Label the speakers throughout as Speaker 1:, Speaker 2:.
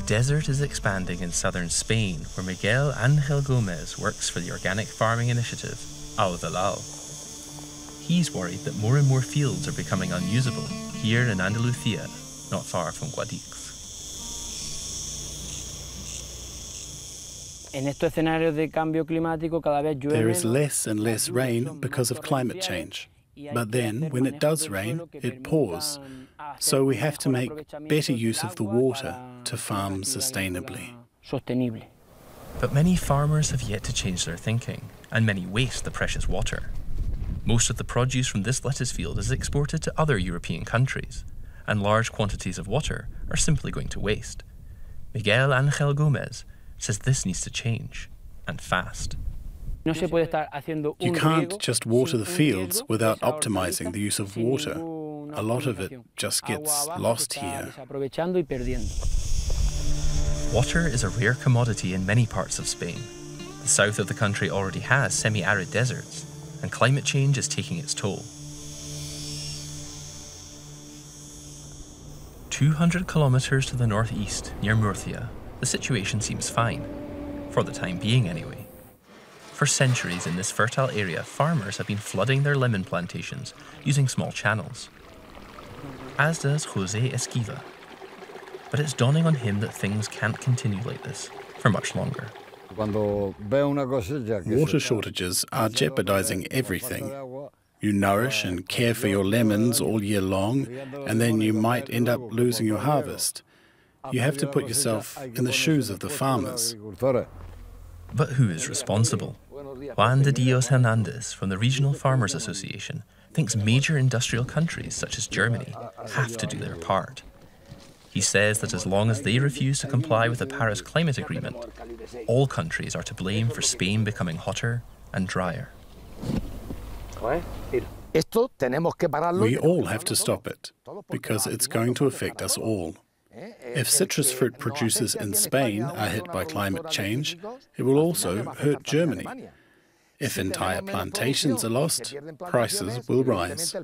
Speaker 1: desert is expanding in southern Spain, where Miguel Ángel Gómez works for the organic farming initiative, ALVELAL. He's worried that more and more fields are becoming unusable here in Andalucía, not far from Guadix.
Speaker 2: There is less and less rain because of climate change. But then, when it does rain, it pours. So we have to make better use of the water to farm sustainably.
Speaker 1: But many farmers have yet to change their thinking, and many waste the precious water. Most of the produce from this lettuce field is exported to other European countries, and large quantities of water are simply going to waste. Miguel Ángel Gómez says this needs to change, and fast.
Speaker 2: You can't just water the fields without optimizing the use of water. A lot of it just gets lost here.
Speaker 1: Water is a rare commodity in many parts of Spain. The south of the country already has semi-arid deserts, and climate change is taking its toll. 200 kilometers to the northeast, near Murcia, the situation seems fine. For the time being, anyway. For centuries in this fertile area, farmers have been flooding their lemon plantations using small channels. As does José ESQUIVA. But it's dawning on him that things can't continue like this for much longer.
Speaker 2: Water shortages are jeopardizing everything. You nourish and care for your lemons all year long, and then you might end up losing your harvest. You have to put yourself in the shoes of the farmers.
Speaker 1: But who is responsible? Juan de Dios HERNANDEZ from the Regional Farmers Association thinks major industrial countries such as Germany have to do their part. He says that as long as they refuse to comply with the Paris Climate Agreement, all countries are to blame for Spain becoming hotter and drier.
Speaker 2: We all have to stop it, because it's going to affect us all. If citrus fruit producers in Spain are hit by climate change, it will also hurt Germany. If entire plantations are lost, prices will rise.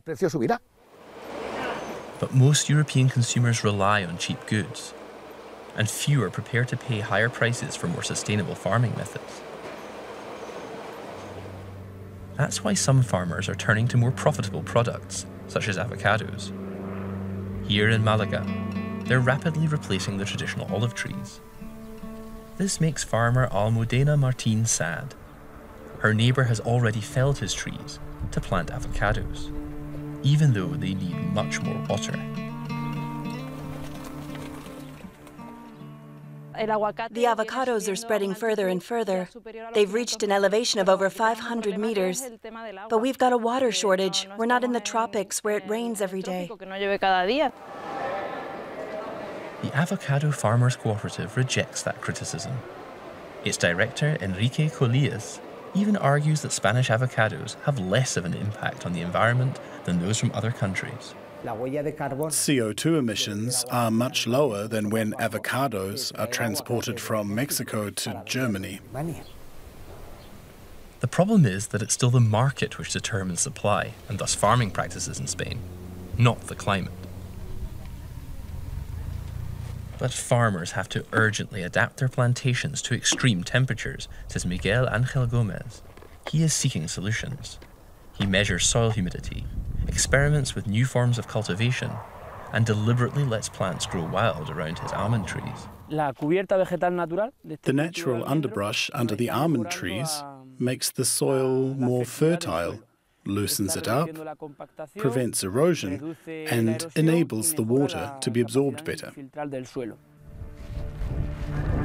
Speaker 1: But most European consumers rely on cheap goods, and few are prepared to pay higher prices for more sustainable farming methods. That's why some farmers are turning to more profitable products, such as avocados. Here in Malaga, they're rapidly replacing the traditional olive trees. This makes farmer ALMUDENA Martín sad. Her neighbour has already felled his trees to plant avocados, even though they need much more water.
Speaker 3: The avocados are spreading further and further. They've reached an elevation of over 500 meters. But we've got a water shortage. We're not in the tropics where it rains every day.
Speaker 1: The Avocado Farmers Cooperative rejects that criticism. Its director, Enrique Colillas, even argues that Spanish avocados have less of an impact on the environment than those from other countries.
Speaker 2: CO2 emissions are much lower than when avocados are transported from Mexico to Germany.
Speaker 1: The problem is that it's still the market which determines supply, and thus farming practices in Spain, not the climate. But farmers have to urgently adapt their plantations to extreme temperatures, says Miguel Ángel Gómez. He is seeking solutions. He measures soil humidity, experiments with new forms of cultivation, and deliberately lets plants grow wild around his almond trees.
Speaker 2: The natural underbrush under the almond trees makes the soil more fertile, loosens it up, prevents erosion, and enables the water to be absorbed better.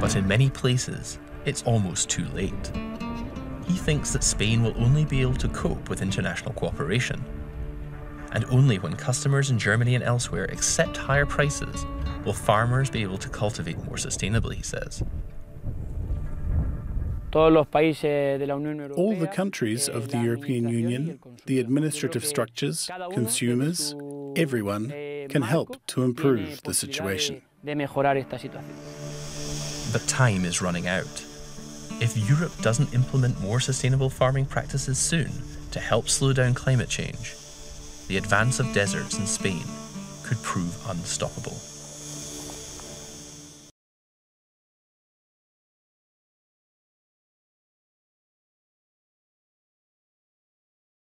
Speaker 1: But in many places, it's almost too late. He thinks that Spain will only be able to cope with international cooperation. And only when customers in Germany and elsewhere accept higher prices will farmers be able to cultivate more sustainably, he says.
Speaker 2: All the countries of the European Union, the administrative structures, consumers, everyone can help to improve the situation.
Speaker 1: But time is running out. If Europe doesn't implement more sustainable farming practices soon to help slow down climate change, the advance of deserts in Spain could prove unstoppable.